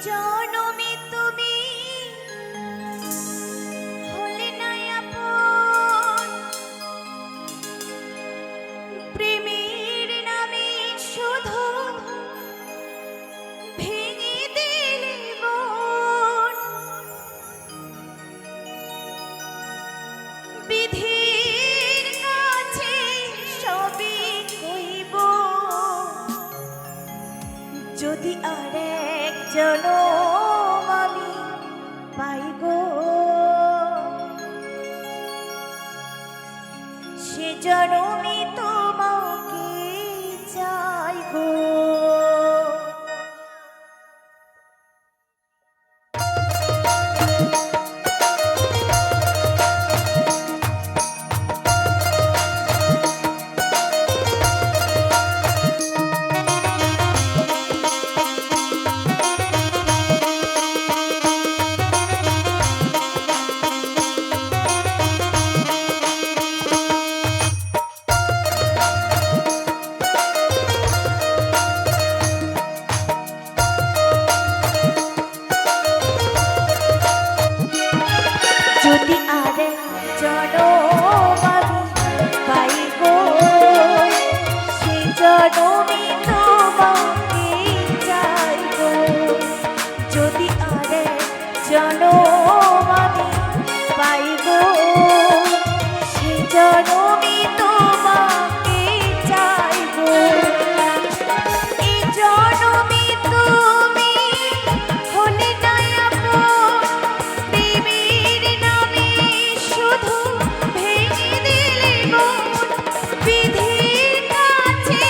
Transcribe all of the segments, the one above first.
জনমে তুমি হলে না আপন, প্রেমের নামে শুধু ভেঙে দিলে মন। বিধির কাছে সবই কইব, যদি আরেক জনম আমি পাই গো, সে জনমে তোমাকে চাই গো। যদি আরেক জনম আমি পাই গো, সে জনমে তোমাকে চাই গো। যদি আরেক জনম আমি পাই গো, সে জনমে তোমাকে চাই গো। এই জনমে তুমি হলে না আপন, প্রেমের নামে শুধু ভেঙে দিলে মন। বিধির কাছে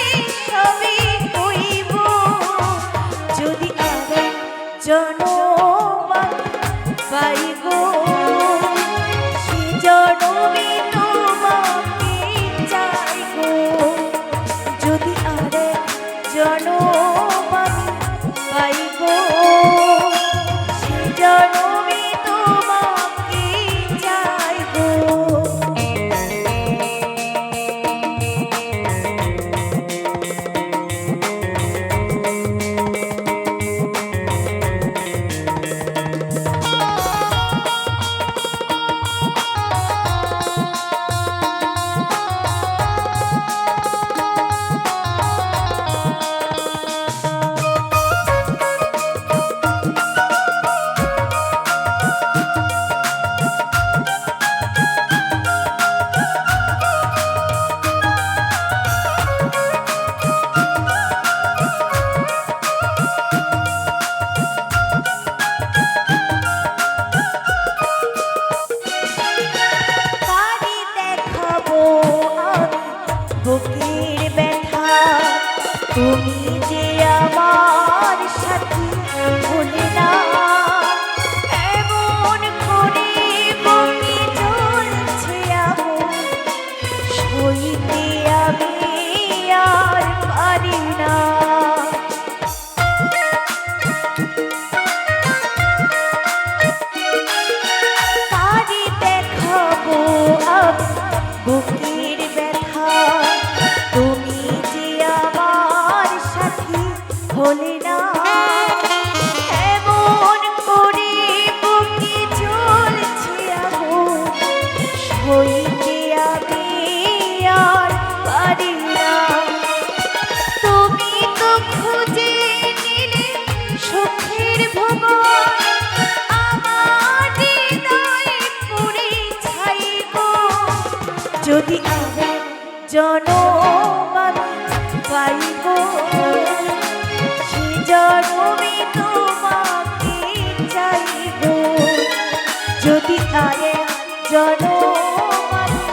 সবই কইব, যদি আরেক জনম আমি পাই গো, সে জনমে তোমাকে চাই গো। যদি আরেক জনম আমি পাই গো, সে জনমে তোমাকে চাই গো। কারি দেখাবো আমি বুকের ব্যথা, তুমি যে আমার সাথী ভুলে না। এমন করে বুকে জ্বলছে আগুন, সইতে আমি আর পারি না। কারি দেখাবো আমি বুকের ব্যথা, তুমি যে আমার সাথী হলে না। এমন করে বুকে জ্বলছে আগুন, সইতে আমি আর পারি না। তুমি তো খুঁজে নিলে সুখের ভুবন, আমার হৃদয় পুড়ে ছাই গো। যদি আরেক জনম আমি পাই গো, সে জনমে তোমাকে চাই গো। যদি আরেক জনম আমি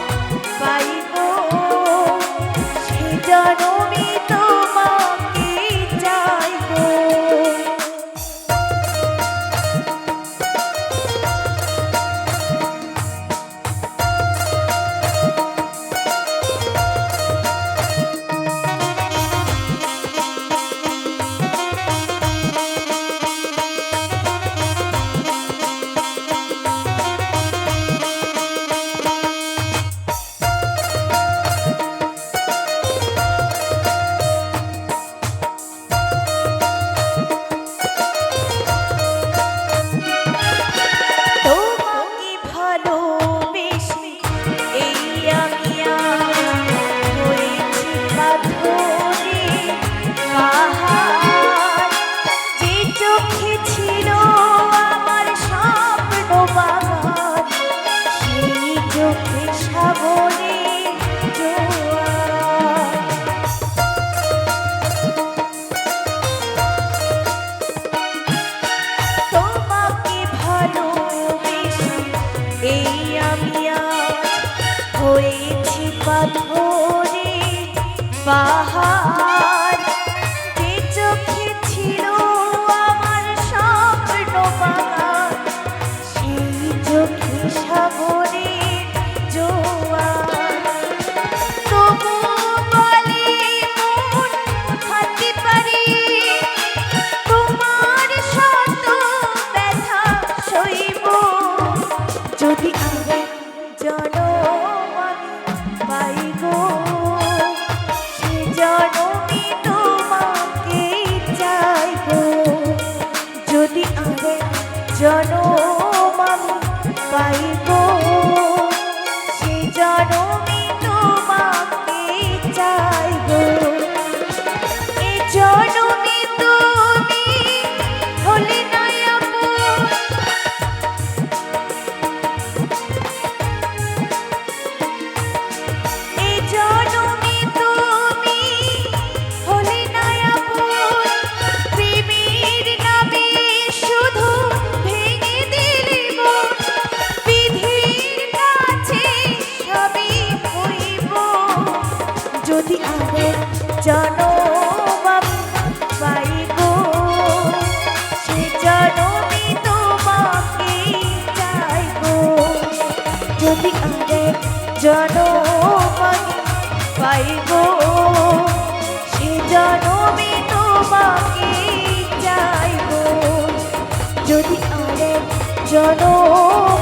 পাই গো, সে জনমে তোমাকে চাই গো। পাহাড় যে চোখে ছিল আমার স্বপ্ন বাগান, সেই চোখে সাগরের জোয়ার। তবু বলে মন হাতে পারি তোমার শত ব্যথা সইব, যদি আরেক জনম আমি পাই গো, সে জনমে তোমাকে চাইব। যদি আরেক জনম আমি পাই গো, সে জনমে তোমাকে চাইব। এ জনমে তুমি হলে না আপন, এ জনমে তুমি হলে না আপন, প্রেমের নামে শুধু ভেঙে দিলে মন, বিধির কাছে সবই হইব। যদি আরেক জনম আমি পাই গো, সে জনমে তোমাকে চাইব। যদি আরেক জনম আমি পাই গো, সে জনমে তোমাকে চাইব। যদি আরেক জনম